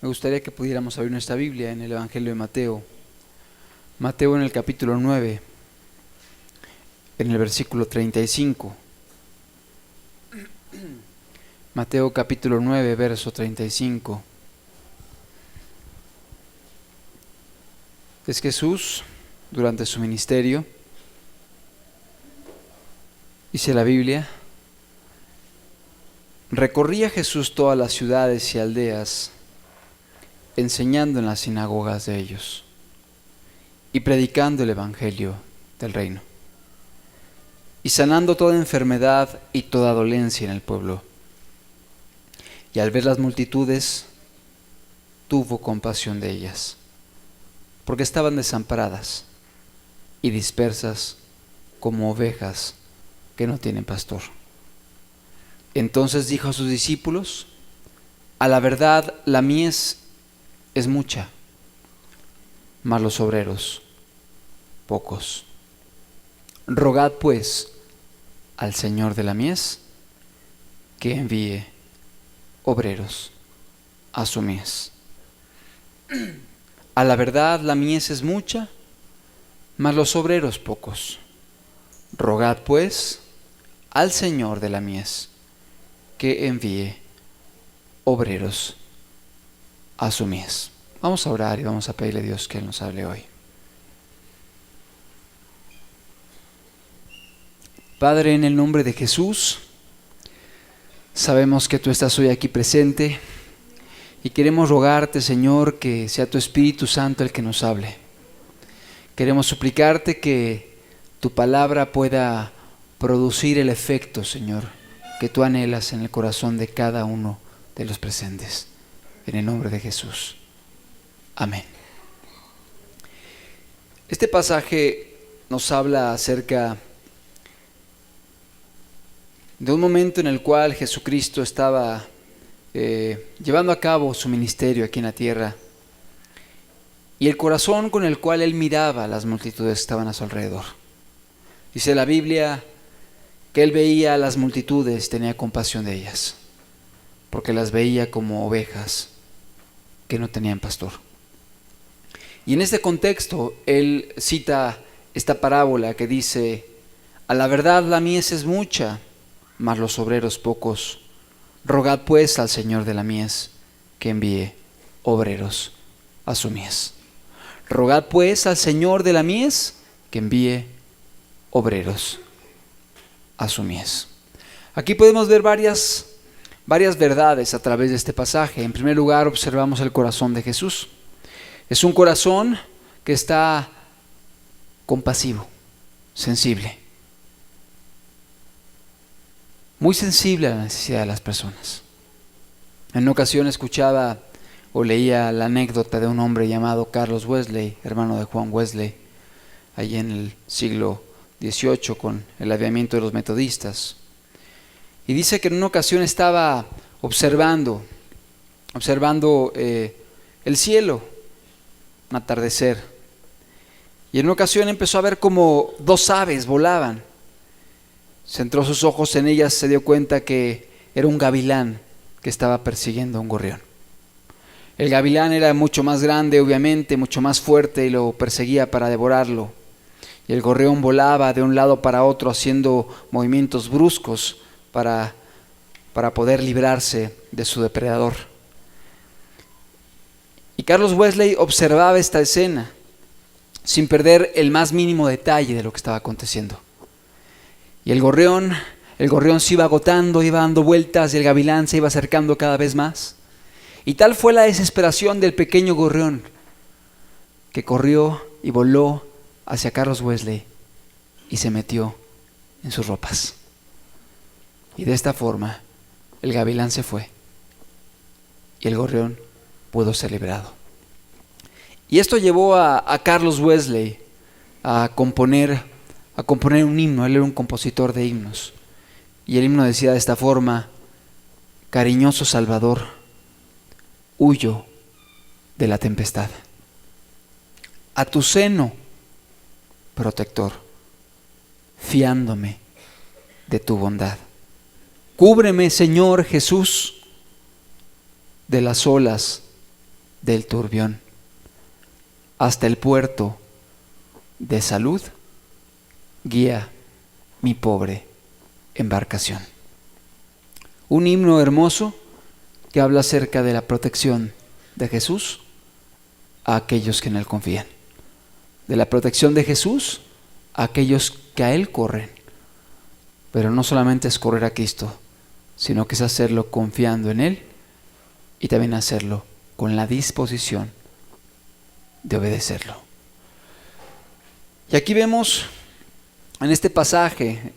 Me gustaría que pudiéramos abrir nuestra Biblia en el Evangelio de Mateo. Mateo en el capítulo 9, en el versículo 35. Mateo capítulo 9, verso 35. Es Jesús durante su ministerio. Dice la Biblia: recorría Jesús todas las ciudades y aldeas, enseñando en las sinagogas de ellos y predicando el evangelio del reino, y sanando toda enfermedad y toda dolencia en el pueblo. Y al ver las multitudes, tuvo compasión de ellas, porque estaban desamparadas y dispersas como ovejas que no tienen pastor. Entonces dijo a sus discípulos: a la verdad, la mies es mucha, mas los obreros pocos. Rogad pues al Señor de la mies que envíe obreros a su mies. A la verdad, la mies es mucha, mas los obreros pocos. Rogad pues al Señor de la mies que envíe obreros a su mies. Vamos a orar y vamos a pedirle a Dios que Él nos hable hoy. Padre, en el nombre de Jesús, sabemos que tú estás hoy aquí presente y queremos rogarte, Señor, que sea tu Espíritu Santo el que nos hable. Queremos suplicarte que tu palabra pueda producir el efecto, Señor, que tú anhelas en el corazón de cada uno de los presentes. En el nombre de Jesús. Amén. Este pasaje nos habla acerca de un momento en el cual Jesucristo estaba llevando a cabo su ministerio aquí en la tierra, y el corazón con el cual Él miraba a las multitudes que estaban a su alrededor. Dice la Biblia que Él veía a las multitudes y tenía compasión de ellas, porque las veía como ovejas que no tenían pastor. Y en este contexto Él cita esta parábola que dice: a la verdad la mies es mucha, mas los obreros pocos. Rogad pues al Señor de la mies que envíe obreros a su mies. Rogad pues al Señor de la mies que envíe obreros a su mies. Aquí podemos ver varias verdades a través de este pasaje. En primer lugar, observamos el corazón de Jesús. Es un corazón que está compasivo, sensible, muy sensible a la necesidad de las personas. En una ocasión escuchaba o leía la anécdota de un hombre llamado Carlos Wesley, hermano de Juan Wesley, allí en el siglo XVIII con el avivamiento de los metodistas. Y dice que en una ocasión estaba observando el cielo, un atardecer, y en una ocasión empezó a ver como dos aves volaban. Centró sus ojos en ellas, se dio cuenta que era un gavilán que estaba persiguiendo a un gorrión. El gavilán era mucho más grande, obviamente, mucho más fuerte, y lo perseguía para devorarlo. Y el gorrión volaba de un lado para otro haciendo movimientos bruscos para poder librarse de su depredador. Y Carlos Wesley observaba esta escena sin perder el más mínimo detalle de lo que estaba aconteciendo. Y el gorrión se iba agotando, iba dando vueltas, y el gavilán se iba acercando cada vez más. Y tal fue la desesperación del pequeño gorrión que corrió y voló hacia Carlos Wesley y se metió en sus ropas. Y de esta forma el gavilán se fue y el gorrión pudo ser liberado. Y esto llevó a Carlos Wesley a componer un himno. Él era un compositor de himnos, y el himno decía de esta forma: cariñoso Salvador, huyo de la tempestad, a tu seno protector, fiándome de tu bondad. Cúbreme, Señor Jesús, de las olas del turbión, hasta el puerto de salud, guía mi pobre embarcación. Un himno hermoso que habla acerca de la protección de Jesús a aquellos que en Él confían, de la protección de Jesús a aquellos que a Él corren. Pero no solamente es correr a Cristo, sino que es hacerlo confiando en Él y también hacerlo con la disposición de obedecerlo. Y aquí vemos en este pasaje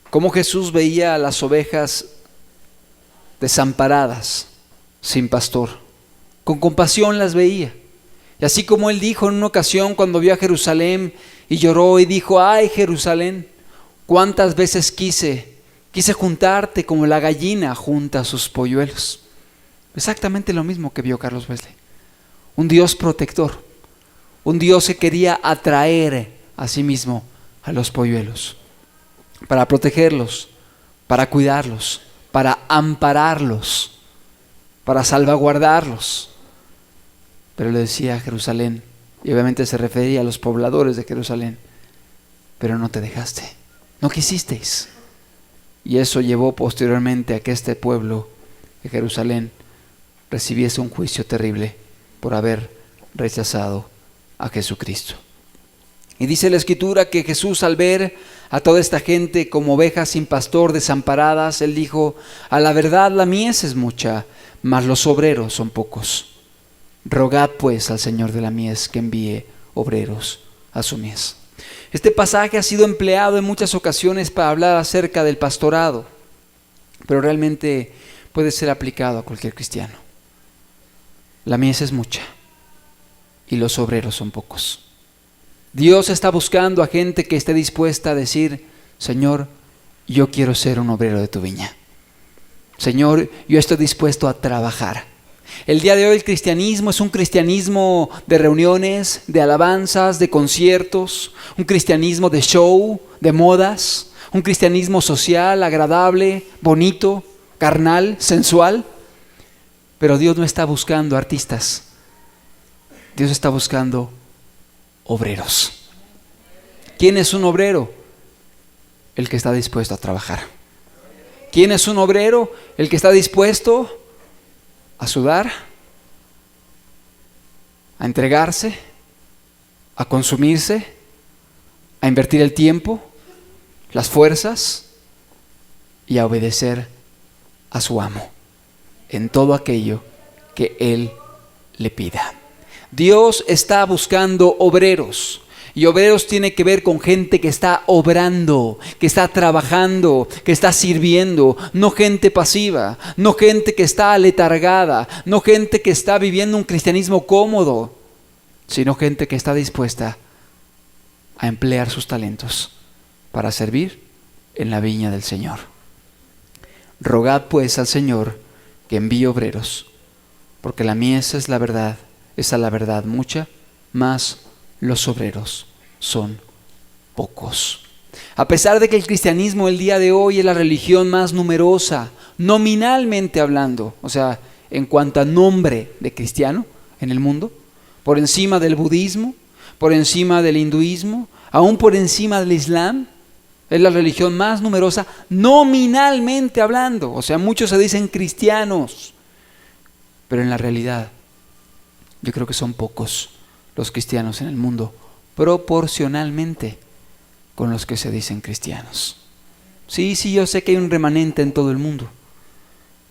cómo Jesús veía a las ovejas desamparadas, sin pastor. Con compasión las veía. Y así como Él dijo en una ocasión cuando vio a Jerusalén y lloró y dijo: ¡ay, Jerusalén! ¿Cuántas veces quise juntarte como la gallina junta sus polluelos? Exactamente lo mismo que vio Carlos Wesley. Un Dios protector, un Dios que quería atraer a sí mismo a los polluelos, para protegerlos, para cuidarlos, para ampararlos, para salvaguardarlos. Pero le decía a Jerusalén, y obviamente se refería a los pobladores de Jerusalén: pero no te dejaste, no quisisteis. Y eso llevó posteriormente a que este pueblo de Jerusalén recibiese un juicio terrible por haber rechazado a Jesucristo. Y dice la Escritura que Jesús, al ver a toda esta gente como ovejas sin pastor, desamparadas, Él dijo: a la verdad la mies es mucha, mas los obreros son pocos. Rogad pues al Señor de la mies que envíe obreros a su mies. Este pasaje ha sido empleado en muchas ocasiones para hablar acerca del pastorado, pero realmente puede ser aplicado a cualquier cristiano. La mies es mucha y los obreros son pocos. Dios está buscando a gente que esté dispuesta a decir: Señor, yo quiero ser un obrero de tu viña. Señor, yo estoy dispuesto a trabajar. El día de hoy el cristianismo es un cristianismo de reuniones, de alabanzas, de conciertos, un cristianismo de show, de modas, un cristianismo social, agradable, bonito, carnal, sensual. Pero Dios no está buscando artistas. Dios está buscando obreros. ¿Quién es un obrero? El que está dispuesto a trabajar. ¿Quién es un obrero? El que está dispuesto a sudar, a entregarse, a consumirse, a invertir el tiempo, las fuerzas y a obedecer a su amo en todo aquello que Él le pida. Dios está buscando obreros. Y obreros tiene que ver con gente que está obrando, que está trabajando, que está sirviendo. No gente pasiva, no gente que está aletargada, no gente que está viviendo un cristianismo cómodo, sino gente que está dispuesta a emplear sus talentos para servir en la viña del Señor. Rogad pues al Señor que envíe obreros, porque la mies es la verdad, es a la verdad mucha, mas los obreros son pocos. A pesar de que el cristianismo el día de hoy es la religión más numerosa, nominalmente hablando, o sea, en cuanto a nombre de cristiano en el mundo, por encima del budismo, por encima del hinduismo, aún por encima del islam, es la religión más numerosa nominalmente hablando. O sea, muchos se dicen cristianos, pero en la realidad yo creo que son pocos los cristianos en el mundo, proporcionalmente con los que se dicen cristianos. Sí, yo sé que hay un remanente en todo el mundo,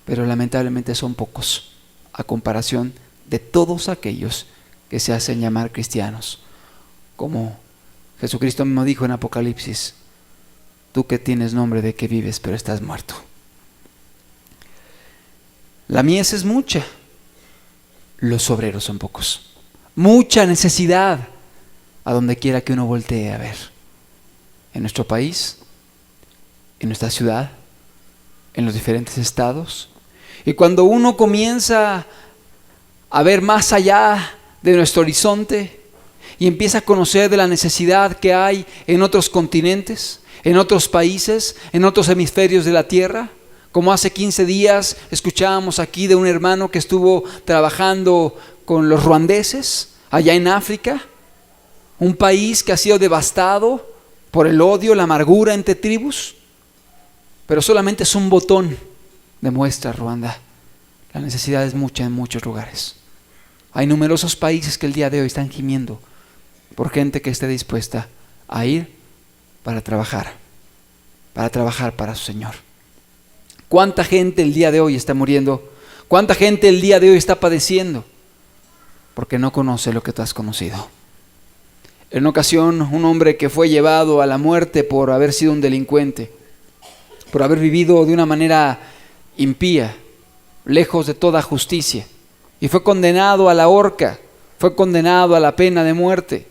pero lamentablemente son pocos a comparación de todos aquellos que se hacen llamar cristianos. Como Jesucristo mismo dijo en Apocalipsis: tú que tienes nombre de que vives, pero estás muerto. La mies es mucha, los obreros son pocos. Mucha necesidad a donde quiera que uno voltee a ver. En nuestro país, en nuestra ciudad, en los diferentes estados. Y cuando uno comienza a ver más allá de nuestro horizonte y empieza a conocer de la necesidad que hay en otros continentes, en otros países, en otros hemisferios de la tierra, como hace 15 días escuchábamos aquí de un hermano que estuvo trabajando con los ruandeses allá en África, un país que ha sido devastado por el odio, la amargura entre tribus, pero solamente es un botón de muestra, Ruanda. La necesidad es mucha en muchos lugares. Hay numerosos países que el día de hoy están gimiendo por gente que esté dispuesta a ir para trabajar para su Señor. ¿Cuánta gente el día de hoy está muriendo? ¿Cuánta gente el día de hoy está padeciendo? Porque no conoce lo que tú has conocido. En una ocasión, un hombre que fue llevado a la muerte por haber sido un delincuente, por haber vivido de una manera impía, lejos de toda justicia, y fue condenado a la horca, fue condenado a la pena de muerte.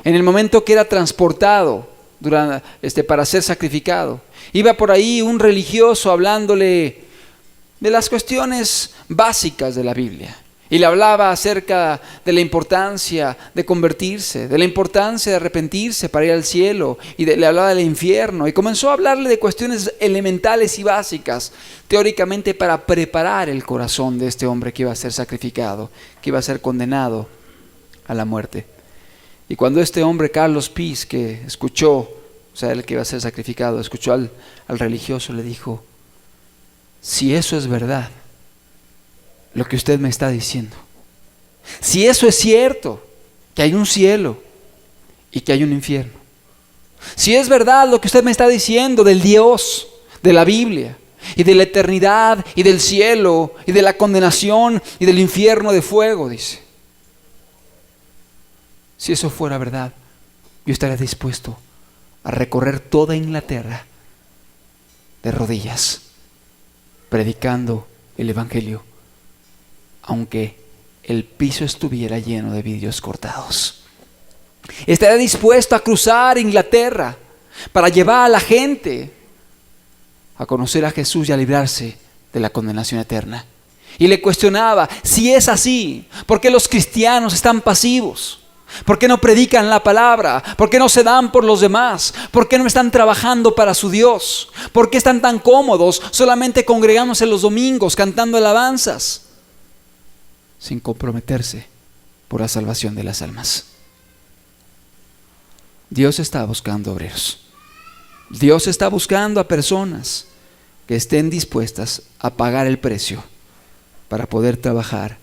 En el momento que era transportado para ser sacrificado, iba por ahí un religioso hablándole de las cuestiones básicas de la Biblia. Y le hablaba acerca de la importancia de convertirse, de la importancia de arrepentirse para ir al cielo, y le hablaba del infierno. Y comenzó a hablarle de cuestiones elementales y básicas, teóricamente para preparar el corazón de este hombre que iba a ser sacrificado, que iba a ser condenado a la muerte. Y cuando este hombre, Carlos Peace, que escuchó, o sea, el que iba a ser sacrificado, escuchó al religioso, le dijo: si eso es verdad, lo que usted me está diciendo, si eso es cierto, que hay un cielo y que hay un infierno, si es verdad lo que usted me está diciendo del Dios, de la Biblia, y de la eternidad, y del cielo, y de la condenación, y del infierno de fuego, dice, si eso fuera verdad, yo estaría dispuesto a recorrer toda Inglaterra de rodillas, predicando el Evangelio, aunque el piso estuviera lleno de vidrios cortados. Estaría dispuesto a cruzar Inglaterra para llevar a la gente a conocer a Jesús y a librarse de la condenación eterna. Y le cuestionaba: si es así, ¿por qué los cristianos están pasivos? ¿Por qué no predican la palabra? ¿Por qué no se dan por los demás? ¿Por qué no están trabajando para su Dios? ¿Por qué están tan cómodos solamente congregándose los domingos, cantando alabanzas, sin comprometerse por la salvación de las almas? Dios está buscando obreros. Dios está buscando a personas que estén dispuestas a pagar el precio para poder trabajar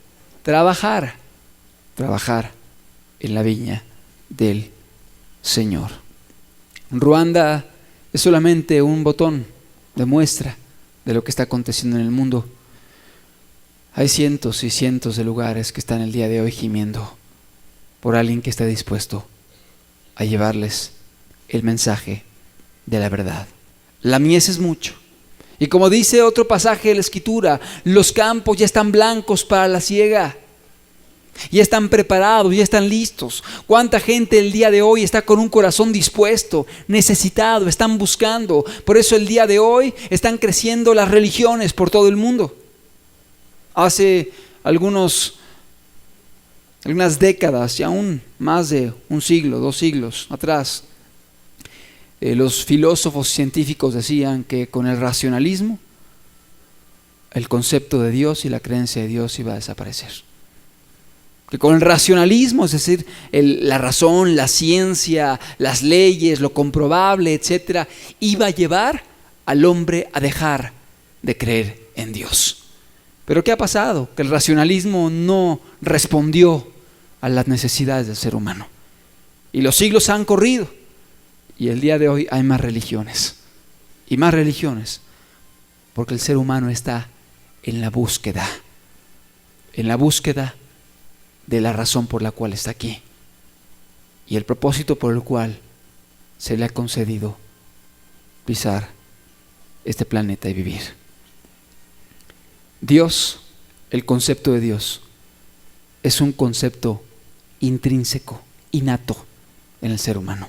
en la viña del Señor. Ruanda es solamente un botón de muestra de lo que está aconteciendo en el mundo. Hay cientos y cientos de lugares que están el día de hoy gimiendo por alguien que está dispuesto a llevarles el mensaje de la verdad. La mies es mucho, y como dice otro pasaje de la Escritura, los campos ya están blancos para la siega, ya están preparados, ya están listos. ¿Cuánta gente el día de hoy está con un corazón dispuesto, necesitado, están buscando? Por eso el día de hoy están creciendo las religiones por todo el mundo. Hace algunas décadas, y aún más de un siglo, 2 siglos atrás, los filósofos científicos decían que con el racionalismo el concepto de Dios y la creencia de Dios iba a desaparecer. Que con el racionalismo, es decir, la razón, la ciencia, las leyes, lo comprobable, etcétera, iba a llevar al hombre a dejar de creer en Dios. Pero ¿qué ha pasado? Que el racionalismo no respondió a las necesidades del ser humano. Y los siglos han corrido. Y el día de hoy hay más religiones. Y más religiones. Porque el ser humano está en la búsqueda. En la búsqueda de la razón por la cual está aquí. Y el propósito por el cual se le ha concedido pisar este planeta y vivir. Dios, el concepto de Dios, es un concepto intrínseco, innato en el ser humano.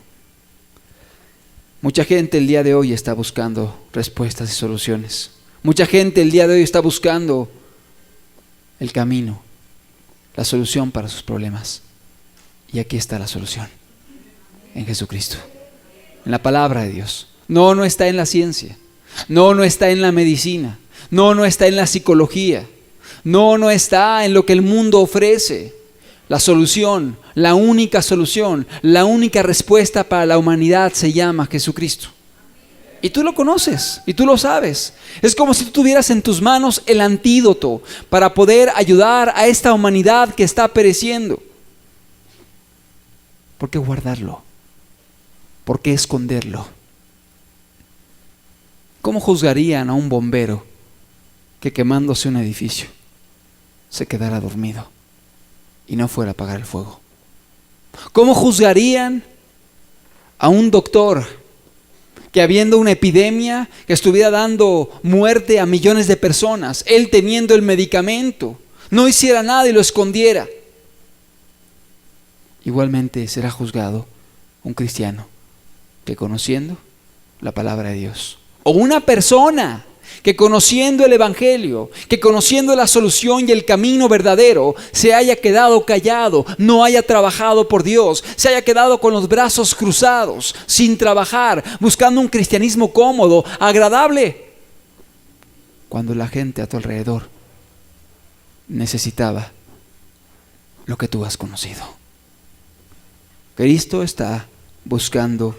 Mucha gente el día de hoy está buscando respuestas y soluciones. Mucha gente el día de hoy está buscando el camino, la solución para sus problemas. Y aquí está la solución, en Jesucristo, en la palabra de Dios. No está en la ciencia, no está en la medicina, no está en la psicología, No está en lo que el mundo ofrece. La solución, la única solución, la única respuesta para la humanidad se llama Jesucristo. Y tú lo conoces, y tú lo sabes. Es como si tú tuvieras en tus manos el antídoto para poder ayudar a esta humanidad que está pereciendo. ¿Por qué guardarlo? ¿Por qué esconderlo? ¿Cómo juzgarían a un bombero que quemándose un edificio se quedara dormido y no fuera a apagar el fuego? ¿Cómo juzgarían a un doctor que habiendo una epidemia que estuviera dando muerte a millones de personas, él teniendo el medicamento, no hiciera nada y lo escondiera? Igualmente será juzgado un cristiano que conociendo la palabra de Dios, o una persona que conociendo el Evangelio, que conociendo la solución y el camino verdadero, se haya quedado callado, no haya trabajado por Dios, se haya quedado con los brazos cruzados, sin trabajar, buscando un cristianismo cómodo, agradable, cuando la gente a tu alrededor necesitaba lo que tú has conocido. Cristo está buscando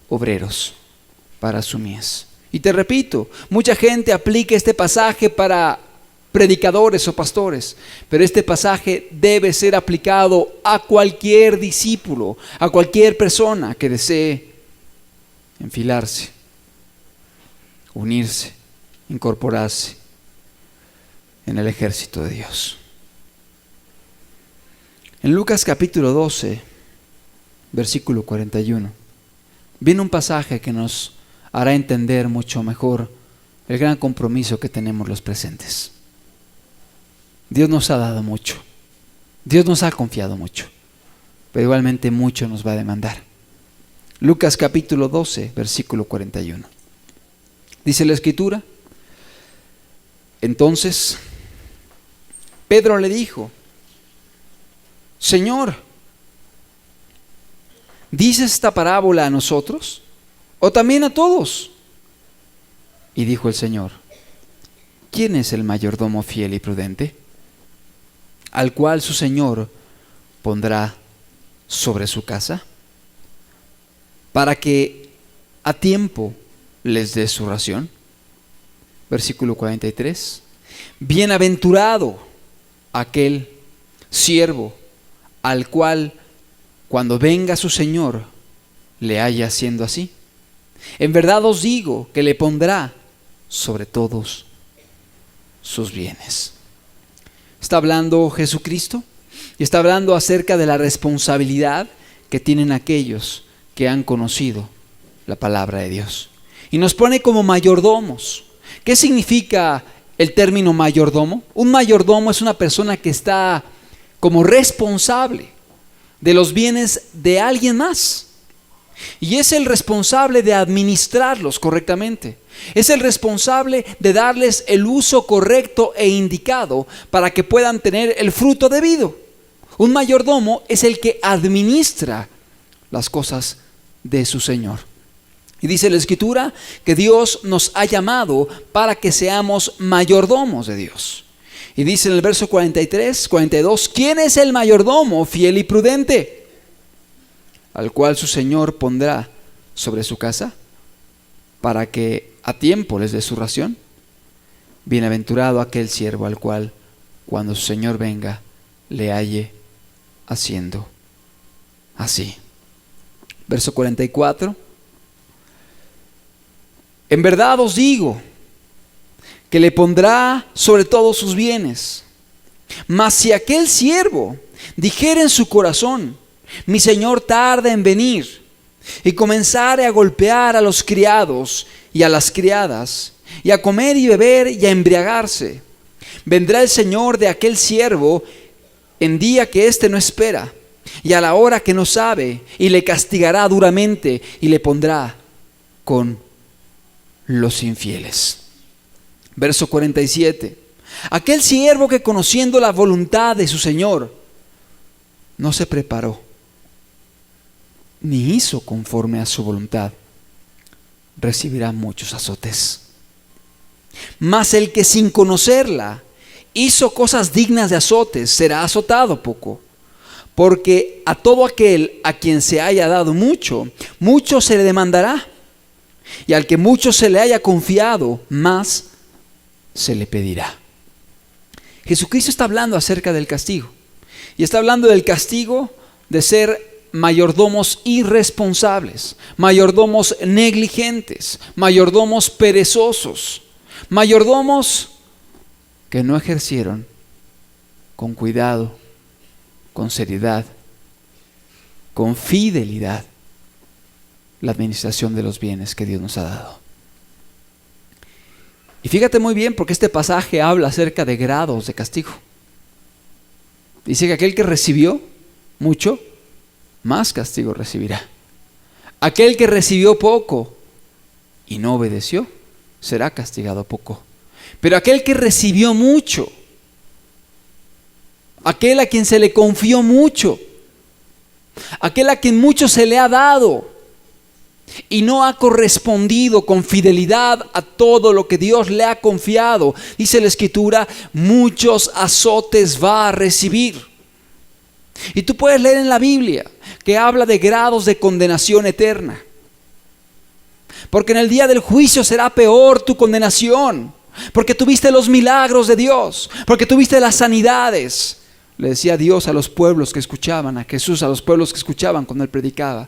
obreros para su mies. Y te repito, mucha gente aplica este pasaje para predicadores o pastores, pero este pasaje debe ser aplicado a cualquier discípulo, a cualquier persona que desee enfilarse, unirse, incorporarse en el ejército de Dios. En Lucas capítulo 12, versículo 41, viene un pasaje que nos hará entender mucho mejor el gran compromiso que tenemos los presentes. Dios nos ha dado mucho, Dios nos ha confiado mucho, pero igualmente mucho nos va a demandar. Lucas capítulo 12, versículo 41. Dice la Escritura: entonces Pedro le dijo: Señor, ¿dices esta parábola a nosotros o también a todos? Y dijo el Señor: ¿quién es el mayordomo fiel y prudente, al cual su Señor pondrá sobre su casa, para que a tiempo les dé su ración? Versículo 43. Bienaventurado aquel siervo al cual cuando venga su Señor le haya haciendo así. En verdad os digo que le pondrá sobre todos sus bienes. Está hablando Jesucristo y está hablando acerca de la responsabilidad que tienen aquellos que han conocido la palabra de Dios. Y nos pone como mayordomos. ¿Qué significa el término mayordomo? Un mayordomo es una persona que está como responsable de los bienes de alguien más. Y es el responsable de administrarlos correctamente. Es el responsable de darles el uso correcto e indicado para que puedan tener el fruto debido. Un mayordomo es el que administra las cosas de su Señor. Y dice la Escritura que Dios nos ha llamado para que seamos mayordomos de Dios. Y dice en el verso 43, 42, ¿quién es el mayordomo fiel y prudente, al cual su Señor pondrá sobre su casa, para que a tiempo les dé su ración? Bienaventurado aquel siervo al cual, cuando su Señor venga, le halle haciendo así. Verso 44. En verdad os digo que le pondrá sobre todos sus bienes. Mas si aquel siervo dijere en su corazón: mi Señor tarda en venir, y comenzare a golpear a los criados y a las criadas, y a comer y beber y a embriagarse, vendrá el Señor de aquel siervo en día que éste no espera, y a la hora que no sabe, y le castigará duramente, y le pondrá con los infieles. Verso 47. Aquel siervo que, conociendo la voluntad de su Señor, no se preparó ni hizo conforme a su voluntad, recibirá muchos azotes. Mas el que sin conocerla hizo cosas dignas de azotes, será azotado poco. Porque a todo aquel a quien se haya dado mucho, mucho se le demandará. Y al que mucho se le haya confiado, más se le pedirá. Jesucristo está hablando acerca del castigo. Y está hablando del castigo de ser mayordomos irresponsables, mayordomos negligentes, mayordomos perezosos, mayordomos que no ejercieron con cuidado, con seriedad, con fidelidad la administración de los bienes que Dios nos ha dado. Y fíjate muy bien, porque este pasaje habla acerca de grados de castigo. Dice que aquel que recibió mucho, más castigo recibirá. Aquel que recibió poco y no obedeció, será castigado poco. Pero aquel que recibió mucho, aquel a quien se le confió mucho, aquel a quien mucho se le ha dado y no ha correspondido con fidelidad a todo lo que Dios le ha confiado, dice la Escritura, muchos azotes va a recibir. Y tú puedes leer en la Biblia que habla de grados de condenación eterna, porque en el día del juicio será peor tu condenación, porque tuviste los milagros de Dios, porque tuviste las sanidades. Le decía Dios a los pueblos que escuchaban, a Jesús a los pueblos que escuchaban cuando Él predicaba.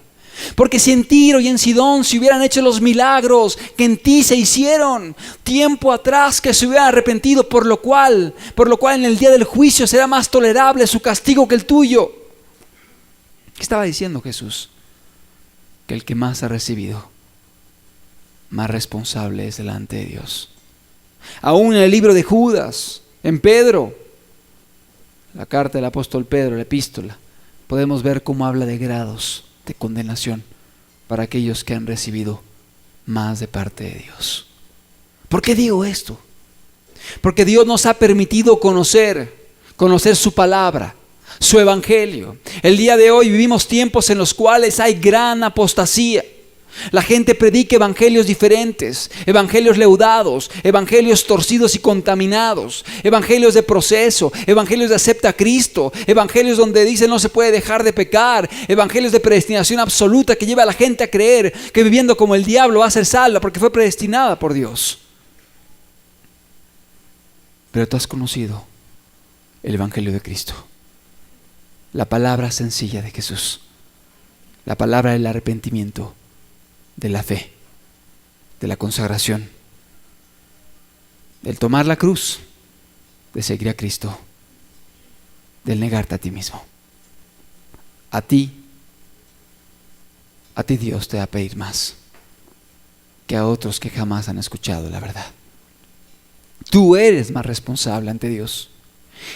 Porque si en Tiro y en Sidón se hubieran hecho los milagros que en ti se hicieron tiempo atrás, que se hubieran arrepentido, por lo cual en el día del juicio será más tolerable su castigo que el tuyo. ¿Qué estaba diciendo Jesús? Que el que más ha recibido, más responsable es delante de Dios. Aún en el libro de Judas, en Pedro, la carta del apóstol Pedro, la epístola, podemos ver cómo habla de grados de condenación para aquellos que han recibido más de parte de Dios. ¿Por qué digo esto? Porque Dios nos ha permitido conocer su palabra, su evangelio. El día de hoy vivimos tiempos en los cuales hay gran apostasía. La gente predica evangelios diferentes, evangelios leudados, evangelios torcidos y contaminados, evangelios de proceso, evangelios de acepta a Cristo, evangelios donde dice no se puede dejar de pecar, evangelios de predestinación absoluta que lleva a la gente a creer que viviendo como el diablo va a ser salva porque fue predestinada por Dios. Pero tú has conocido el evangelio de Cristo, la palabra sencilla de Jesús, la palabra del arrepentimiento, de la fe, de la consagración, del tomar la cruz, de seguir a Cristo, del negarte a ti mismo. A ti Dios te va a pedir más que a otros que jamás han escuchado la verdad. Tú eres más responsable ante Dios.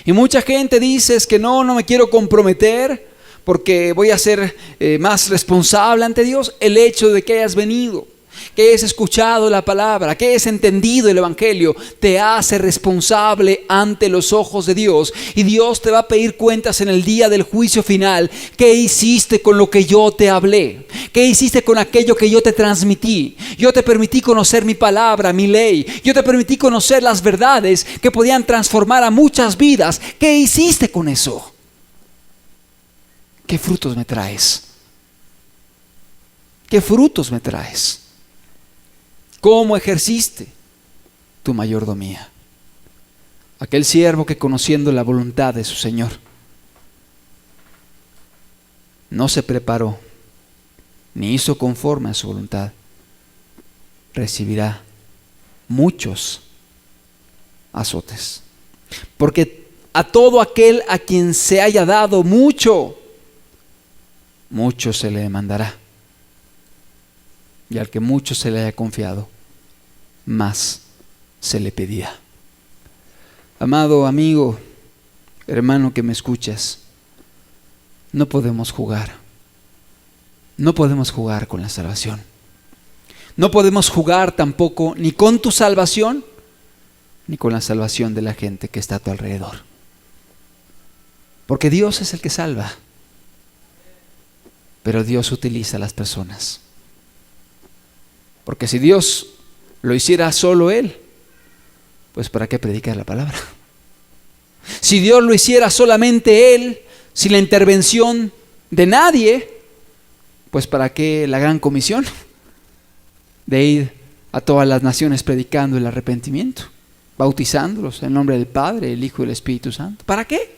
Y mucha gente dice es que no me quiero comprometer porque voy a ser más responsable ante Dios. El hecho de que hayas venido, que hayas escuchado la palabra, que hayas entendido el evangelio, te hace responsable ante los ojos de Dios. Y Dios te va a pedir cuentas en el día del juicio final. ¿Qué hiciste con lo que yo te hablé? ¿Qué hiciste con aquello que yo te transmití? Yo te permití conocer mi palabra, mi ley. Yo te permití conocer las verdades que podían transformar a muchas vidas. ¿Qué hiciste con eso? ¿Qué frutos me traes? ¿Qué frutos me traes? ¿Cómo ejerciste tu mayordomía? Aquel siervo que conociendo la voluntad de su Señor no se preparó ni hizo conforme a su voluntad, recibirá muchos azotes. Porque a todo aquel a quien se haya dado mucho, mucho se le demandará. Y al que mucho se le haya confiado, más se le pedirá. Amado amigo, hermano que me escuchas, no podemos jugar. No podemos jugar con la salvación. No podemos jugar tampoco ni con tu salvación, ni con la salvación de la gente que está a tu alrededor. Porque Dios es el que salva. Pero Dios utiliza a las personas. Porque si Dios lo hiciera solo Él, pues ¿para qué predicar la palabra? si Dios lo hiciera solamente Él, sin la intervención de nadie, pues ¿para qué la gran comisión de ir a todas las naciones predicando el arrepentimiento, bautizándolos en nombre del Padre, el Hijo y el Espíritu Santo? ¿Para qué?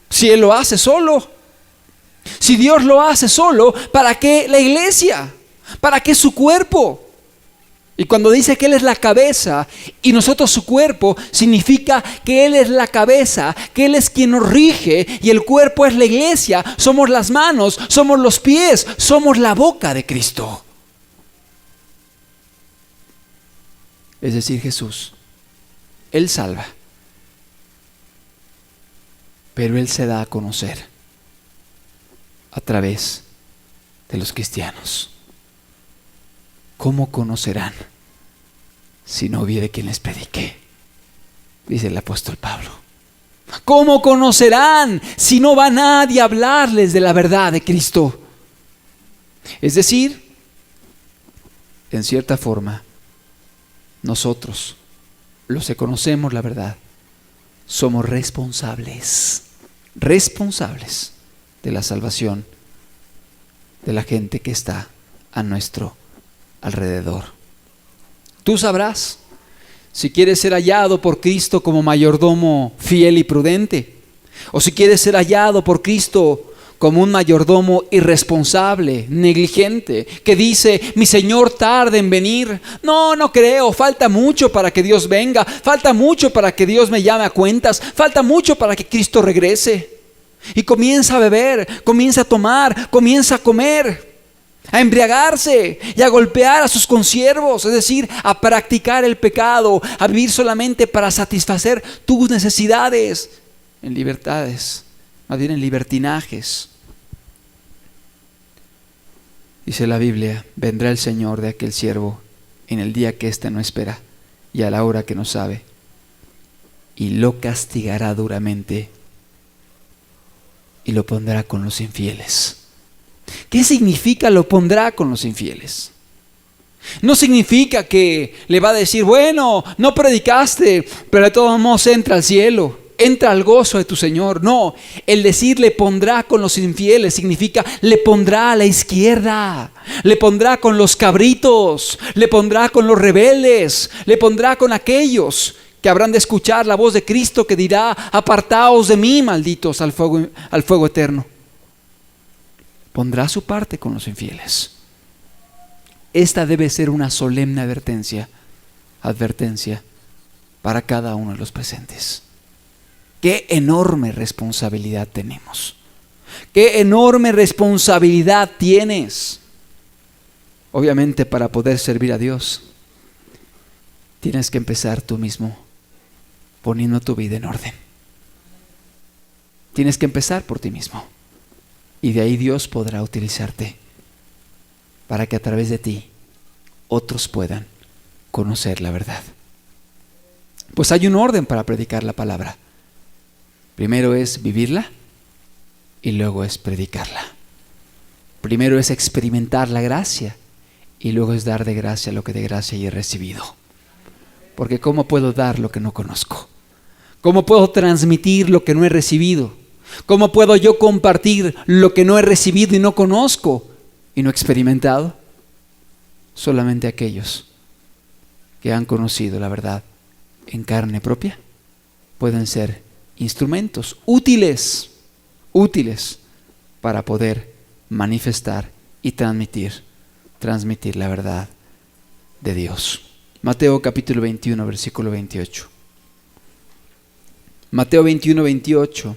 Si Él lo hace solo. Si Dios lo hace solo, ¿para qué la iglesia? ¿Para qué su cuerpo? Y cuando dice que Él es la cabeza y nosotros su cuerpo, significa que Él es la cabeza, que Él es quien nos rige y el cuerpo es la iglesia. Somos las manos, somos los pies, somos la boca de Cristo. Es decir, Jesús, Él salva, pero Él se da a conocer a través de los cristianos. ¿Cómo conocerán si no hubiere quien les predique? Dice el apóstol Pablo. ¿Cómo conocerán si no va nadie a hablarles de la verdad de Cristo? Es decir, en cierta forma, nosotros, los que conocemos la verdad, somos responsables de la salvación de la gente que está a nuestro alrededor. Tú sabrás si quieres ser hallado por Cristo como mayordomo fiel y prudente, o si quieres ser hallado por Cristo como un mayordomo irresponsable, negligente, que dice: mi Señor tarda en venir. No creo, falta mucho para que Dios venga, falta mucho para que Dios me llame a cuentas, falta mucho para que Cristo regrese. Y comienza a beber, comienza a tomar, comienza a comer, a embriagarse y a golpear a sus consiervos, es decir, a practicar el pecado, a vivir solamente para satisfacer tus necesidades en libertades, más bien en libertinajes. Dice la Biblia: vendrá el Señor de aquel siervo en el día que éste no espera y a la hora que no sabe, y lo castigará duramente y lo pondrá con los infieles. ¿Qué significa lo pondrá con los infieles? No significa que le va a decir: bueno, no predicaste, pero de todos modos entra al cielo, entra al gozo de tu Señor. No, el decir le pondrá con los infieles significa le pondrá a la izquierda, le pondrá con los cabritos, le pondrá con los rebeldes, le pondrá con aquellos que habrán de escuchar la voz de Cristo que dirá: apartaos de mí, malditos, al fuego eterno. Pondrá su parte con los infieles. Esta debe ser una solemne advertencia para cada uno de los presentes. Qué enorme responsabilidad tenemos. Qué enorme responsabilidad tienes. Obviamente, para poder servir a Dios, tienes que empezar tú mismo poniendo tu vida en orden. Tienes que empezar por ti mismo. Y de ahí Dios podrá utilizarte para que a través de ti otros puedan conocer la verdad. Pues hay un orden para predicar la palabra. Primero es vivirla y luego es predicarla. Primero es experimentar la gracia y luego es dar de gracia lo que de gracia he recibido. Porque ¿cómo puedo dar lo que no conozco? ¿Cómo puedo transmitir lo que no he recibido? ¿Cómo puedo yo compartir lo que no he recibido y no conozco y no he experimentado? Solamente aquellos que han conocido la verdad en carne propia pueden ser instrumentos útiles para poder manifestar y transmitir la verdad de Dios. Mateo capítulo 21, versículo 28. Mateo 21, 28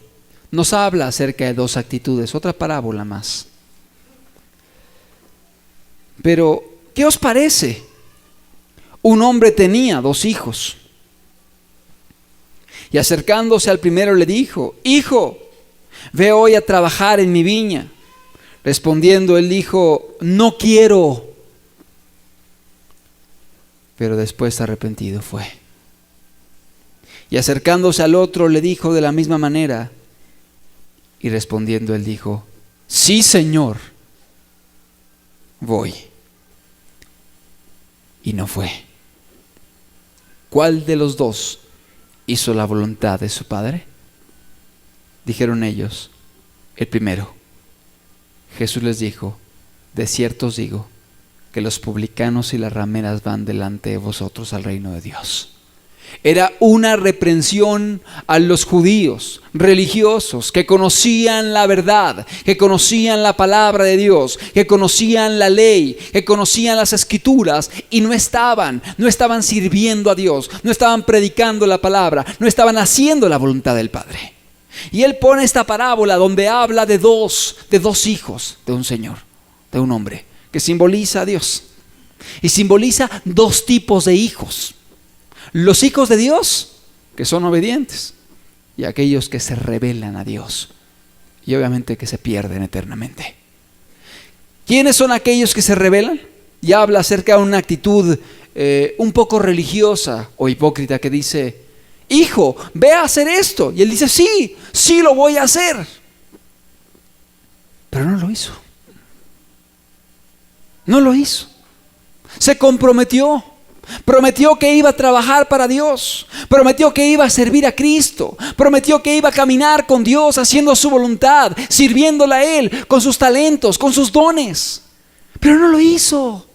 nos habla acerca de dos actitudes, otra parábola más. Pero, ¿qué os parece? Un hombre tenía 2 hijos. Y acercándose al primero le dijo: hijo, ve hoy a trabajar en mi viña. Respondiendo él dijo: no quiero. Pero después arrepentido fue. Y acercándose al otro le dijo de la misma manera. Y respondiendo él dijo: sí, Señor, voy. Y no fue. ¿Cuál de los dos hizo la voluntad de su Padre? Dijeron ellos, el primero. Jesús les dijo, de cierto os digo, que los publicanos y las rameras van delante de vosotros al reino de Dios. Era una reprensión a los judíos religiosos que conocían la verdad, que conocían la palabra de Dios, que conocían la ley, que conocían las escrituras y no estaban sirviendo a Dios, no estaban predicando la palabra, no estaban haciendo la voluntad del Padre. Y Él pone esta parábola donde habla de dos hijos de un señor, de un hombre, que simboliza a Dios. Y simboliza dos tipos de hijos. Los hijos de Dios, que son obedientes, y aquellos que se rebelan a Dios y obviamente que se pierden eternamente. ¿Quiénes son aquellos que se rebelan? Y habla acerca de una actitud un poco religiosa o hipócrita que dice, hijo, ve a hacer esto. Y él dice, sí lo voy a hacer. Pero no lo hizo. No lo hizo. Se comprometió. Prometió que iba a trabajar para Dios, prometió que iba a servir a Cristo, prometió que iba a caminar con Dios haciendo su voluntad, sirviéndole a Él con sus talentos, con sus dones, pero no lo hizo.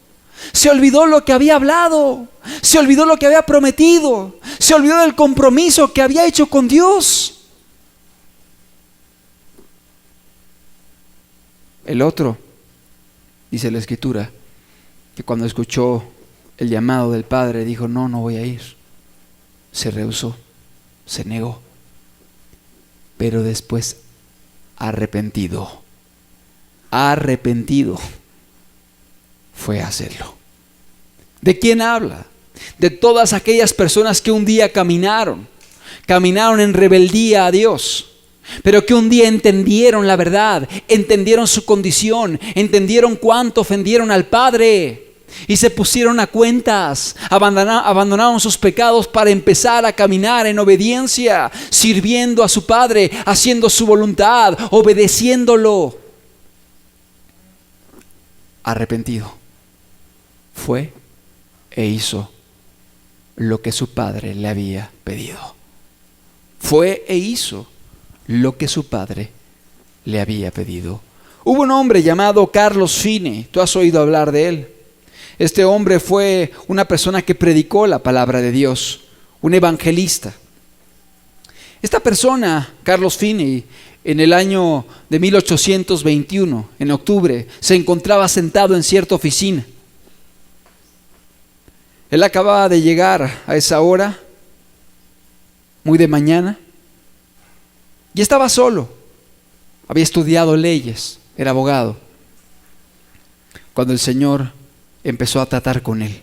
Se olvidó lo que había hablado, se olvidó lo que había prometido, se olvidó del compromiso que había hecho con Dios. El otro, dice la Escritura, que cuando escuchó el llamado del Padre dijo, no voy a ir. Se rehusó, se negó. Pero después arrepentido fue a hacerlo. ¿De quién habla? De todas aquellas personas que un día caminaron en rebeldía a Dios, pero que un día entendieron la verdad, entendieron su condición, entendieron cuánto ofendieron al Padre. Y se pusieron a cuentas, abandonaron sus pecados para empezar a caminar en obediencia, sirviendo a su Padre, haciendo su voluntad, obedeciéndolo. Arrepentido, fue e hizo lo que su Padre le había pedido. Fue e hizo lo que su Padre le había pedido. Hubo un hombre llamado Carlos Finney, tú has oído hablar de él. Este hombre fue una persona que predicó la palabra de Dios, un evangelista. Esta persona, Carlos Finney, en el año de 1821, en octubre, se encontraba sentado en cierta oficina. Él acababa de llegar a esa hora, muy de mañana, y estaba solo. Había estudiado leyes, era abogado. Cuando el Señor empezó a tratar con él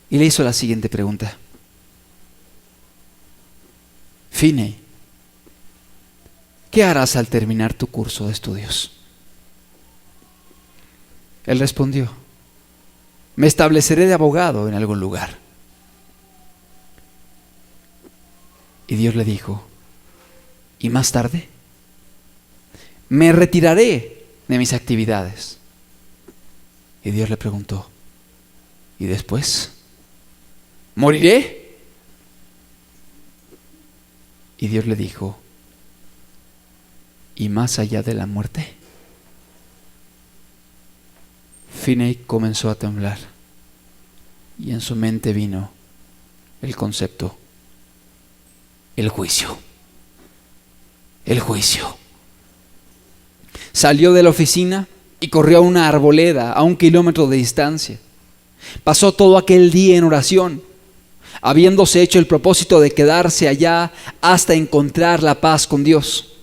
y le hizo la siguiente pregunta: Finney, ¿qué harás al terminar tu curso de estudios? Él respondió: me estableceré de abogado en algún lugar. Y Dios le dijo: ¿y más tarde? Me retiraré de mis actividades. Y Dios le preguntó: ¿y después? ¿Moriré? Y Dios le dijo: ¿y más allá de la muerte? Finney comenzó a temblar y en su mente vino el concepto: el juicio. El juicio. Salió de la oficina y corrió a una arboleda a 1 kilómetro de distancia. Pasó todo aquel día en oración, habiéndose hecho el propósito de quedarse allá hasta encontrar la paz con Dios.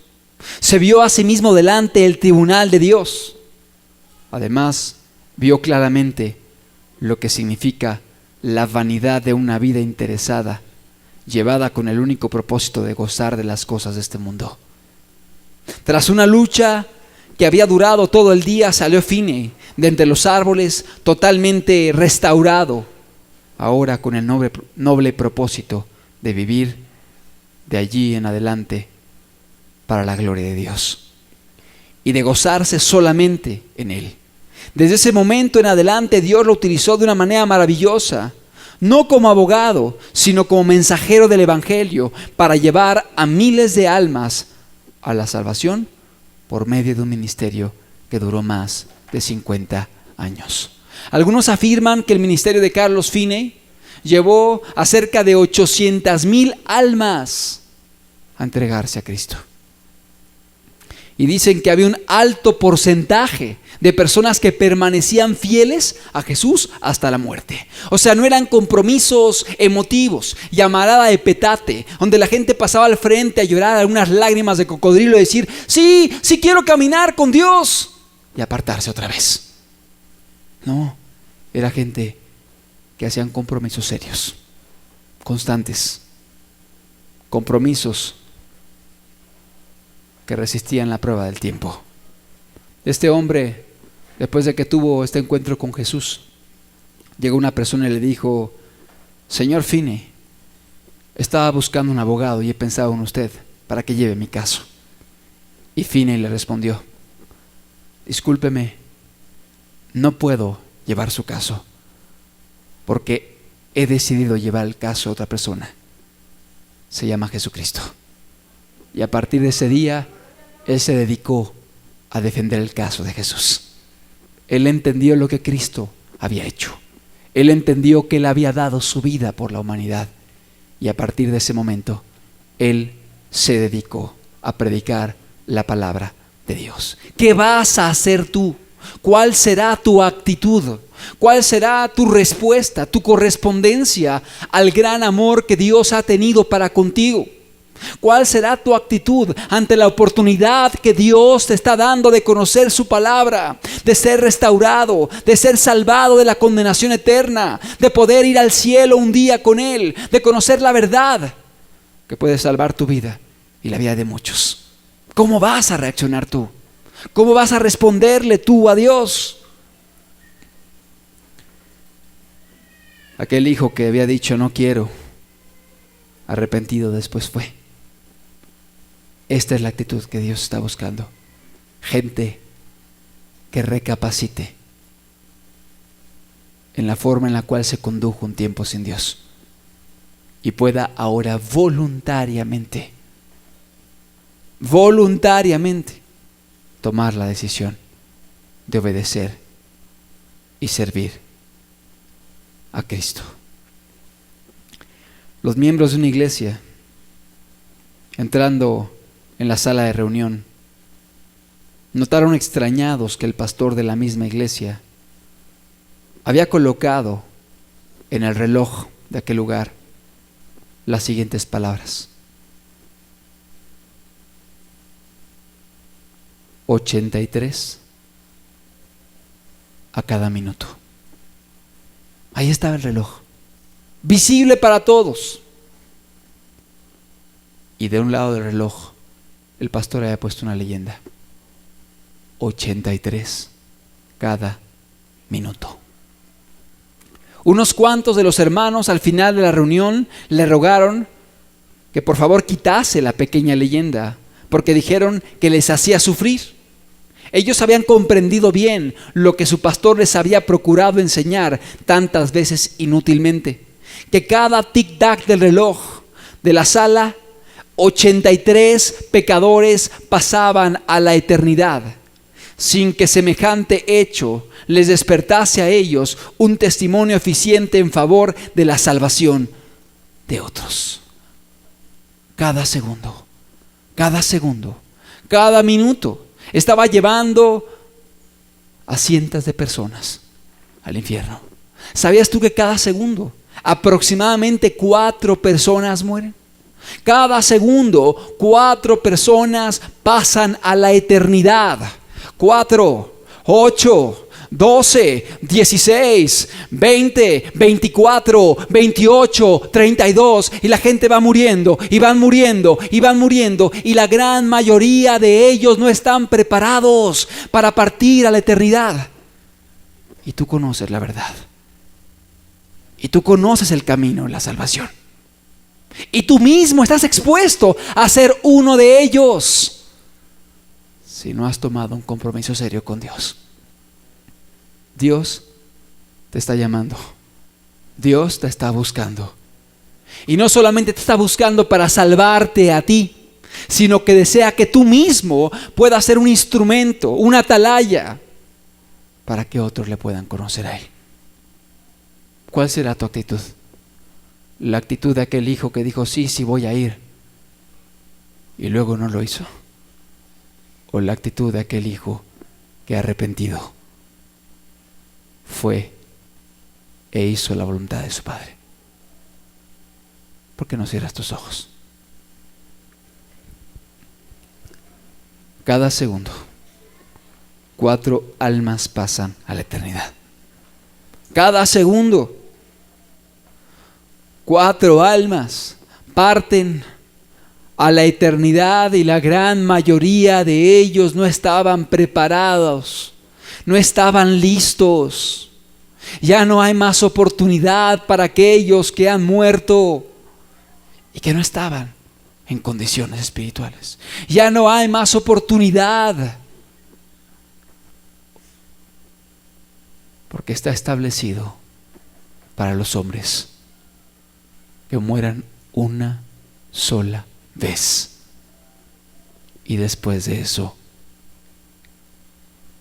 Se vio a sí mismo delante del tribunal de Dios. Además, vio claramente lo que significa la vanidad de una vida interesada, llevada con el único propósito de gozar de las cosas de este mundo. Tras una lucha que había durado todo el día, salió Finney de entre los árboles totalmente restaurado, ahora con el noble propósito de vivir de allí en adelante para la gloria de Dios y de gozarse solamente en Él. Desde ese momento en adelante Dios lo utilizó de una manera maravillosa. no como abogado, sino como mensajero del Evangelio, para llevar a miles de almas a la salvación por medio de un ministerio que duró más de 50 años. Algunos afirman que el ministerio de Carlos Finney llevó a cerca de 800,000 almas a entregarse a Cristo. Y dicen que había un alto porcentaje de personas que permanecían fieles a Jesús hasta la muerte. O sea, no eran compromisos emotivos, llamarada de petate, donde la gente pasaba al frente a llorar algunas lágrimas de cocodrilo y decir, sí, sí quiero caminar con Dios, y apartarse otra vez. No, era gente que hacían compromisos serios, constantes, compromisos que resistían la prueba del tiempo. Este hombre, después de que tuvo este encuentro con Jesús, llegó una persona y le dijo, señor Finney, estaba buscando un abogado y he pensado en usted para que lleve mi caso. Y Finney le respondió, discúlpeme, no puedo llevar su caso porque he decidido llevar el caso a otra persona. Se llama Jesucristo. Y a partir de ese día, él se dedicó a defender el caso de Jesús. Él entendió lo que Cristo había hecho. Él entendió que Él había dado su vida por la humanidad. Y a partir de ese momento, Él se dedicó a predicar la palabra de Dios. ¿Qué vas a hacer tú? ¿Cuál será tu actitud? ¿Cuál será tu respuesta, tu correspondencia al gran amor que Dios ha tenido para contigo? ¿Cuál será tu actitud ante la oportunidad que Dios te está dando de conocer su palabra, de ser restaurado, de ser salvado de la condenación eterna, de poder ir al cielo un día con Él, de conocer la verdad que puede salvar tu vida y la vida de muchos? ¿Cómo vas a reaccionar tú? ¿Cómo vas a responderle tú a Dios? Aquel hijo que había dicho no quiero, arrepentido después fue. Esta es la actitud que Dios está buscando. Gente que recapacite en la forma en la cual se condujo un tiempo sin Dios y pueda ahora voluntariamente tomar la decisión de obedecer y servir a Cristo. Los miembros de una iglesia, entrando en la sala de reunión, notaron extrañados que el pastor de la misma iglesia había colocado en el reloj de aquel lugar las siguientes palabras: 83 a cada minuto. Ahí estaba el reloj, visible para todos. Y de un lado del reloj, el pastor había puesto una leyenda: 83 cada minuto. Unos cuantos de los hermanos al final de la reunión le rogaron que por favor quitase la pequeña leyenda, porque dijeron que les hacía sufrir. Ellos habían comprendido bien lo que su pastor les había procurado enseñar tantas veces inútilmente, que cada tic-tac del reloj de la sala, 83 pecadores pasaban a la eternidad, sin que semejante hecho les despertase a ellos un testimonio eficiente en favor de la salvación de otros. Cada segundo, cada minuto estaba llevando a cientos de personas al infierno. ¿Sabías tú que cada segundo aproximadamente 4 personas mueren? Cada segundo 4 personas pasan a la eternidad. 4, 8, 12, 16, 20, 24, 28, 32, y la gente va muriendo, y van muriendo, y van muriendo, y la gran mayoría de ellos no están preparados para partir a la eternidad. Y tú conoces la verdad, y tú conoces el camino, la salvación, y tú mismo estás expuesto a ser uno de ellos si no has tomado un compromiso serio con Dios. Dios te está llamando Dios te está buscando. Y no solamente te está buscando para salvarte a ti, sino que desea que tú mismo puedas ser un instrumento, una atalaya, para que otros le puedan conocer a Él. ¿Cuál será tu actitud? ¿La actitud de aquel hijo que dijo, sí, voy a ir, y luego no lo hizo? ¿O la actitud de aquel hijo que arrepentido fue e hizo la voluntad de su padre? ¿Por qué no cierras tus ojos? Cada segundo, 4 almas pasan a la eternidad. Cada segundo, 4 almas parten a la eternidad, y la gran mayoría de ellos no estaban preparados, no estaban listos. Ya no hay más oportunidad para aquellos que han muerto y que no estaban en condiciones espirituales. Ya no hay más oportunidad, porque está establecido para los hombres que mueran una sola vez, y después de eso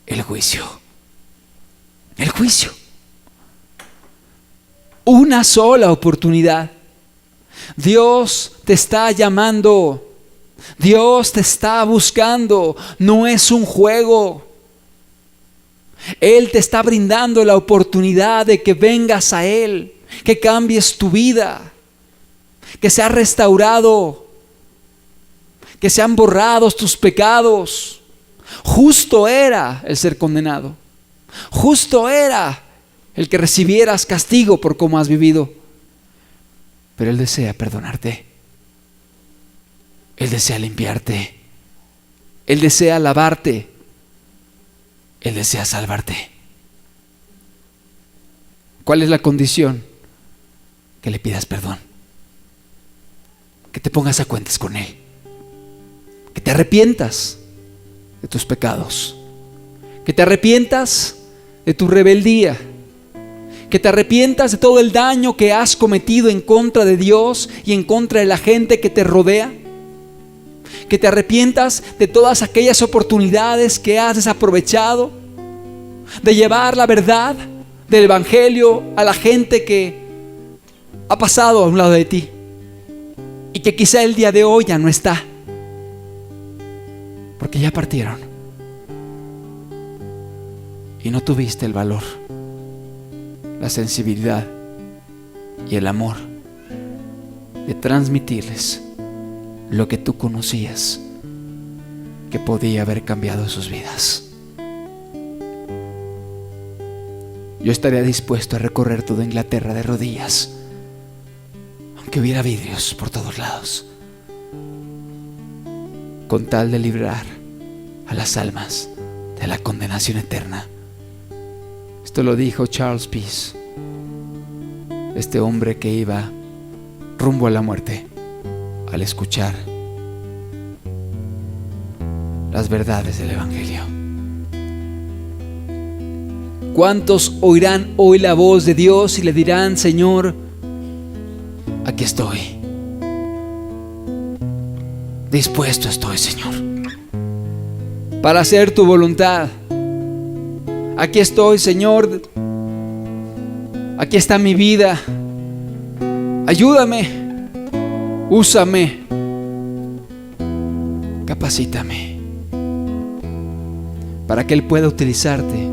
el juicio. Una sola oportunidad. Dios te está llamando, Dios te está buscando. No es un juego. Él te está brindando la oportunidad de que vengas a Él, que cambies tu vida, que sea restaurado, que sean borrados tus pecados. Justo era el ser condenado, justo era el que recibieras castigo por cómo has vivido, pero Él desea perdonarte, Él desea limpiarte, Él desea lavarte, Él desea salvarte. ¿Cuál es la condición? Que le pidas perdón, que te pongas a cuentas con Él, que te arrepientas de tus pecados, que te arrepientas de tu rebeldía, que te arrepientas de todo el daño que has cometido en contra de Dios y en contra de la gente que te rodea, que te arrepientas de todas aquellas oportunidades que has desaprovechado de llevar la verdad del Evangelio a la gente que ha pasado a un lado de ti y que quizá el día de hoy ya no está, porque ya partieron y no tuviste el valor, la sensibilidad y el amor de transmitirles lo que tú conocías que podía haber cambiado sus vidas. Yo estaría dispuesto a recorrer toda Inglaterra de rodillas, aunque hubiera vidrios por todos lados, con tal de librar a las almas de la condenación eterna. Esto lo dijo Charles Peace, este hombre que iba rumbo a la muerte al escuchar las verdades del Evangelio. ¿Cuántos oirán hoy la voz de Dios y le dirán: Señor, aquí estoy, dispuesto estoy, Señor, para hacer tu voluntad? Aquí estoy, Señor, aquí está mi vida, ayúdame, úsame, capacítame, para que Él pueda utilizarte.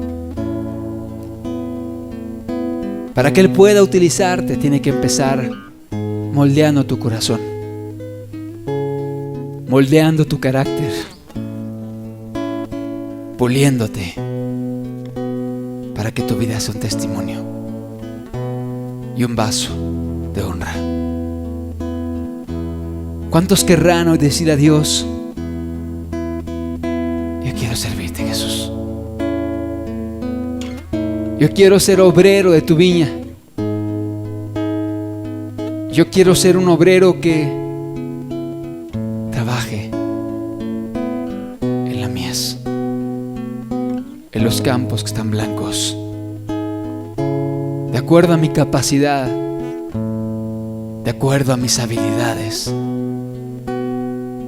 Para que Él pueda utilizarte, tiene que empezar moldeando tu corazón, moldeando tu carácter, puliéndote, para que tu vida sea un testimonio y un vaso de honra. ¿Cuántos querrán hoy decir a Dios: yo quiero servirte, Jesús? Yo quiero ser obrero de tu viña. Yo quiero ser un obrero que trabaje en la mies, en los campos que están blancos, de acuerdo a mi capacidad, de acuerdo a mis habilidades,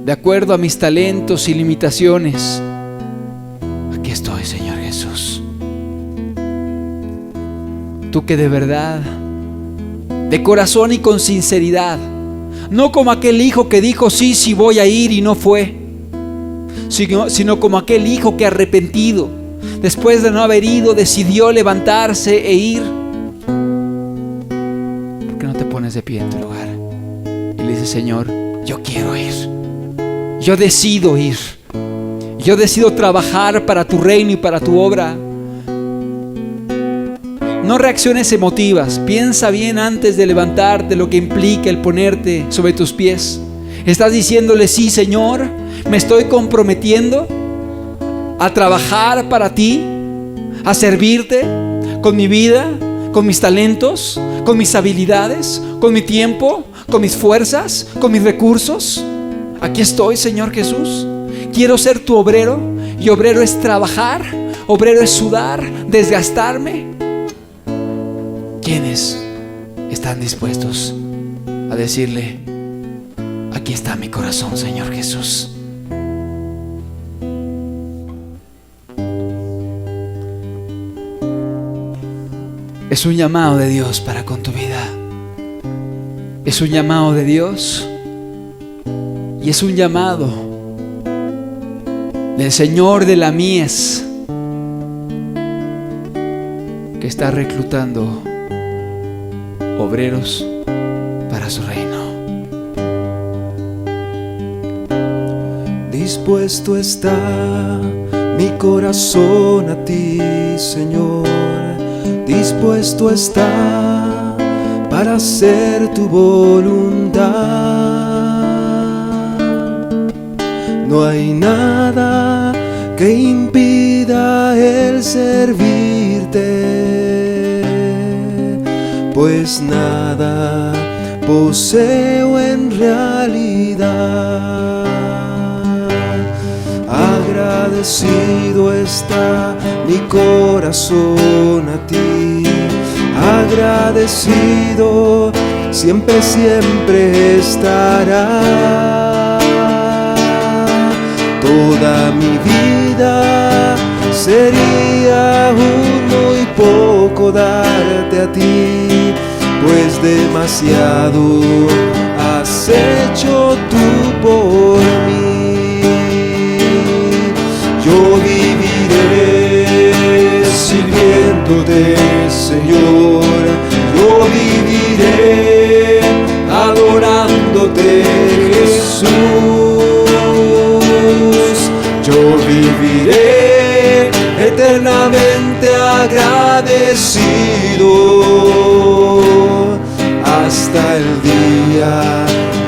de acuerdo a mis talentos y limitaciones. Aquí estoy, Señor Jesús. Tú que de verdad, de corazón y con sinceridad, no como aquel hijo que dijo sí, sí voy a ir y no fue, sino como aquel hijo que arrepentido, después de no haber ido, decidió levantarse e ir. ¿Por qué no te pones de pie en tu lugar y le dices: Señor, yo quiero ir, yo decido ir, yo decido trabajar para tu reino y para tu obra? No reacciones emotivas, piensa bien antes de levantarte lo que implica el ponerte sobre tus pies. Estás diciéndole: sí, Señor, me estoy comprometiendo a trabajar para ti, a servirte con mi vida, con mis talentos, con mis habilidades, con mi tiempo, con mis fuerzas, con mis recursos. Aquí estoy, Señor Jesús. Quiero ser tu obrero, y obrero es trabajar, obrero es sudar, desgastarme. ¿Quiénes están dispuestos a decirle: aquí está mi corazón, Señor Jesús? Es un llamado de Dios para con tu vida. Es un llamado de Dios, y es un llamado del Señor de la mies, que está reclutando obreros para su reino. Dispuesto está mi corazón a ti, Señor. Dispuesto está para hacer tu voluntad. No hay nada que impida el servirte, pues nada poseo en realidad. Agradecido está mi corazón a ti, agradecido siempre, siempre estará. Toda mi vida sería aún muy poco darte a ti, pues demasiado has hecho tú por mí. Yo viviré sirviéndote, Señor. Yo viviré adorándote, Jesús. Yo viviré eternamente agradecido hasta el día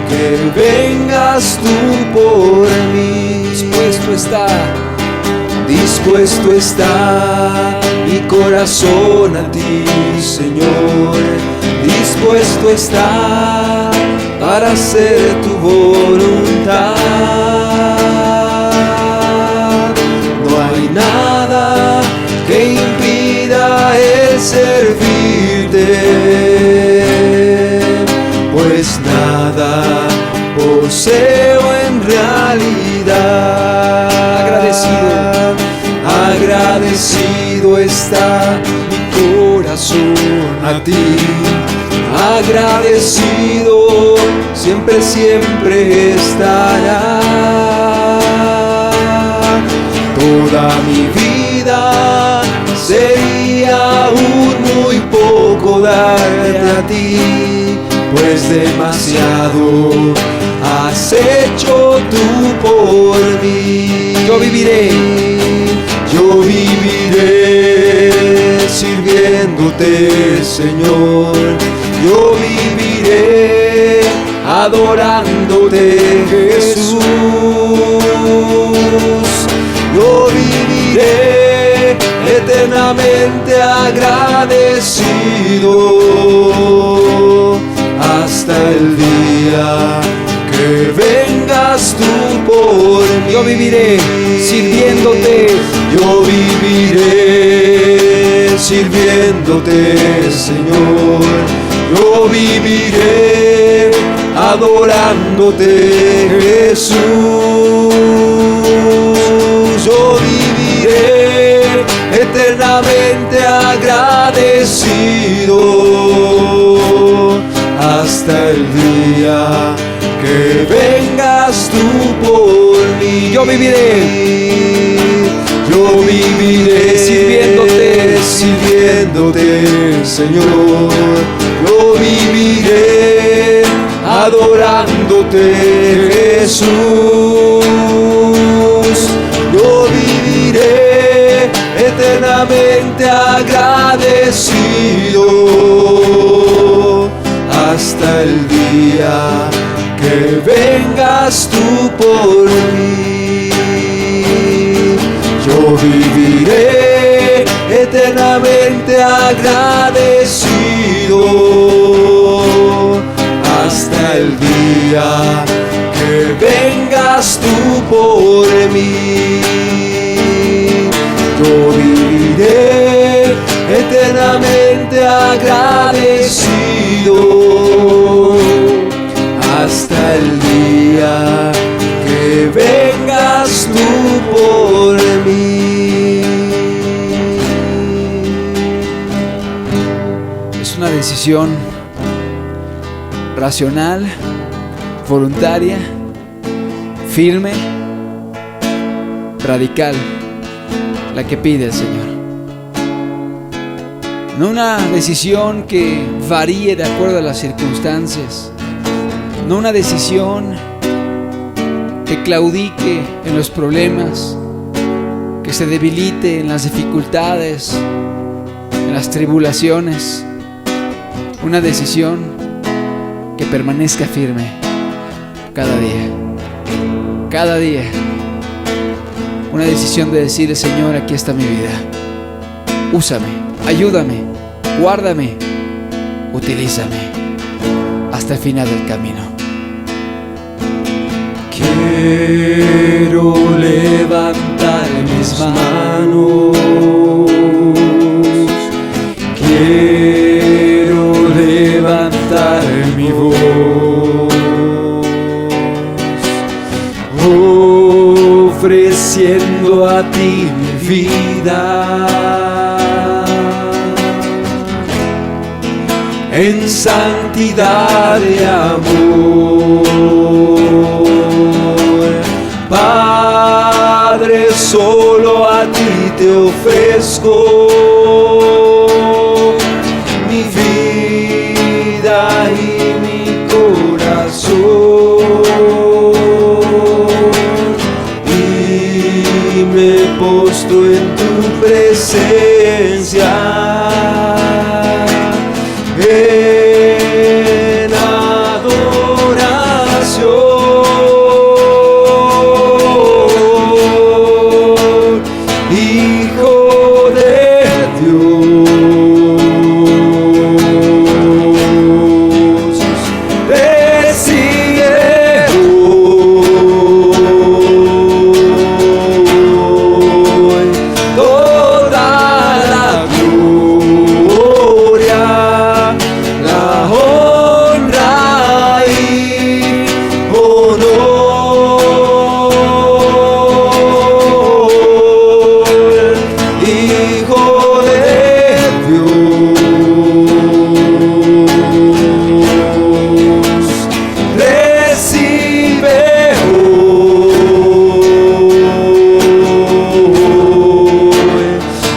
que vengas tú por mí. Dispuesto está mi corazón a ti, Señor. Dispuesto está para hacer tu voluntad. No hay nada que impida el servirte, pues nada poseo en realidad. Agradecido está mi corazón a ti, agradecido siempre, siempre estará. Toda mi vida sería aún muy poco darte a ti, pues demasiado has hecho tú por mí. Yo viviré sirviéndote, Señor. Yo viviré adorándote, Jesús. Yo viviré eternamente agradecido hasta el día que vengas tú por mí. Yo viviré sirviéndote. Yo viviré sirviéndote, Señor. Yo viviré adorándote, Jesús. Yo viviré eternamente agradecido hasta el día que vengas tú por mí. Yo viviré sirviéndote, Señor. Yo viviré adorándote, Jesús. Yo viviré eternamente agradecido hasta el día que vengas tú por mí. Yo viviré eternamente agradecido hasta el día que vengas tú por mí. Yo viviré eternamente agradecido hasta el día que vengas tú por mí. Es una decisión racional, voluntaria, firme, radical, la que pide el Señor. No una decisión que varíe de acuerdo a las circunstancias, no una decisión que claudique en los problemas, que se debilite en las dificultades, en las tribulaciones. Una decisión que permanezca firme cada día, cada día. Una decisión de decirle: Señor, aquí está mi vida. Úsame, ayúdame, guárdame, utilízame hasta el final del camino. Quiero levantar mis manos, quiero levantar mi voz, ofreciendo a ti mi vida en santidad y amor. Padre, solo a ti te ofrezco mi vida y mi corazón, y me posto en tu presencia en adoración, Hijo de Dios. Recibe hoy toda la gloria, la honra y honor, Hijo de Dios. Recibe hoy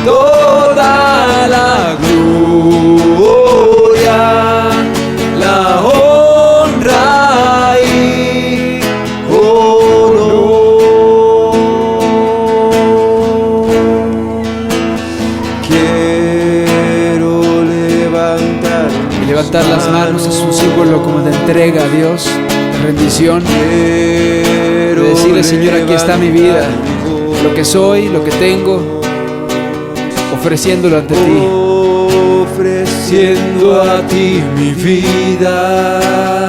toda la gloria, la honra y honor. Quiero levantar Y levantar las manos es un símbolo como de entrega a Dios, de rendición, de decirle: Señor, aquí está mi vida, lo que soy, lo que tengo, ofreciéndolo ante ti. Ofreciendo a ti mi vida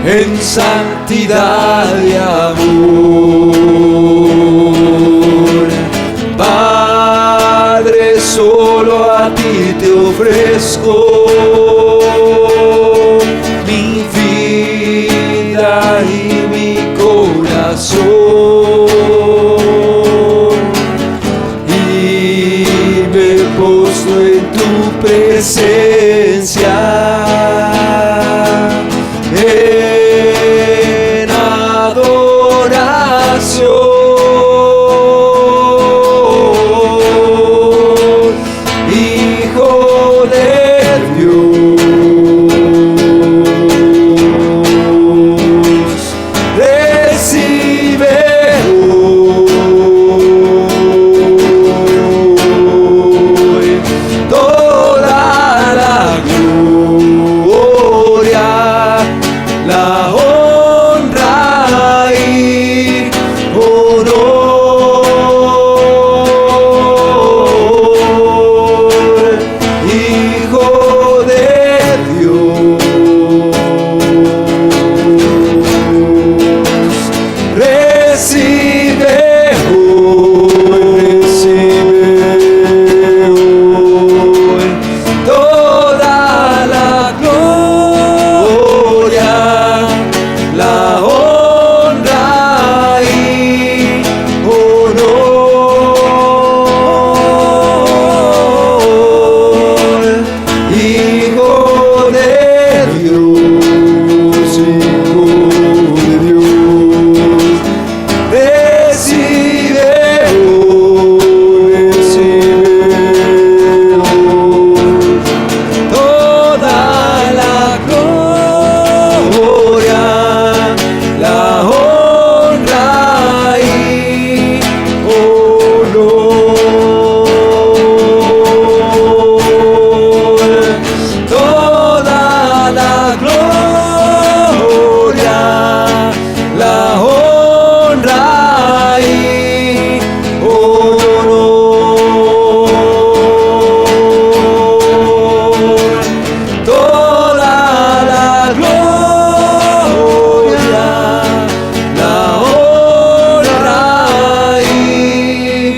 en santidad y amor. a ti te ofrezco mi vida y mi corazón, y me postro en tu presencia en adoración, Hijo de Dios, recibe hoy toda la gloria, la honra y honor, Hijo de Dios, recibe hoy toda la gloria, la honra y honor, Hijo de Dios, Hijo de Dios, recibe hoy toda la gloria, la honra y honor, toda la gloria, la honra y honor, toda la gloria, la honra y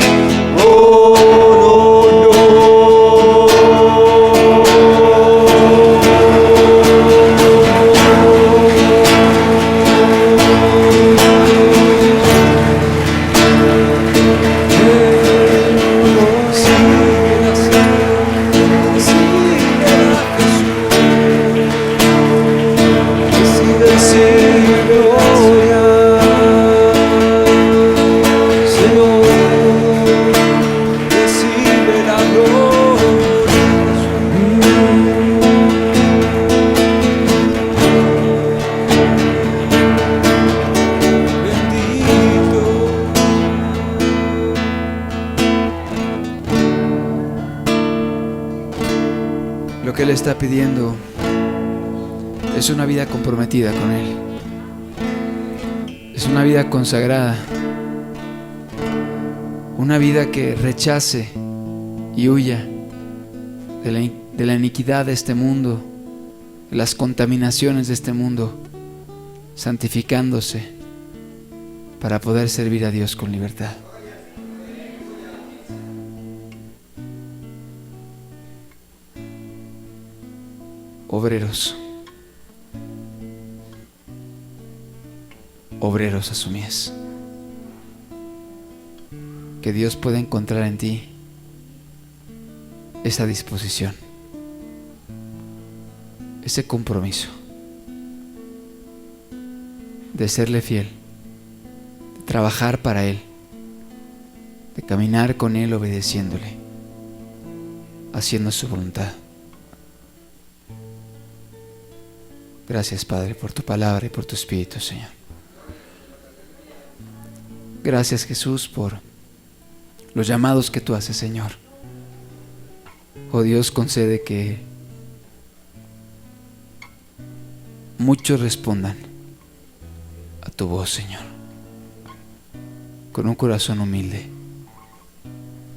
Lo que Él está pidiendo es una vida comprometida con Él. Es una vida consagrada. Una vida que rechace y huya de la iniquidad de este mundo, de las contaminaciones de este mundo, santificándose para poder servir a Dios con libertad. Obreros, obreros a su mies. Que Dios pueda encontrar en ti esa disposición, ese compromiso de serle fiel, de trabajar para Él, de caminar con Él obedeciéndole, haciendo su voluntad. Gracias, Padre, por tu palabra y por tu Espíritu, Señor. Gracias, Jesús, por los llamados que tú haces, Señor. Oh Dios, concede que muchos respondan a tu voz, Señor, con un corazón humilde,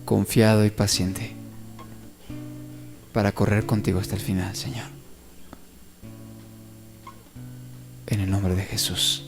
confiado y paciente, para correr contigo hasta el final, Señor. En el nombre de Jesús.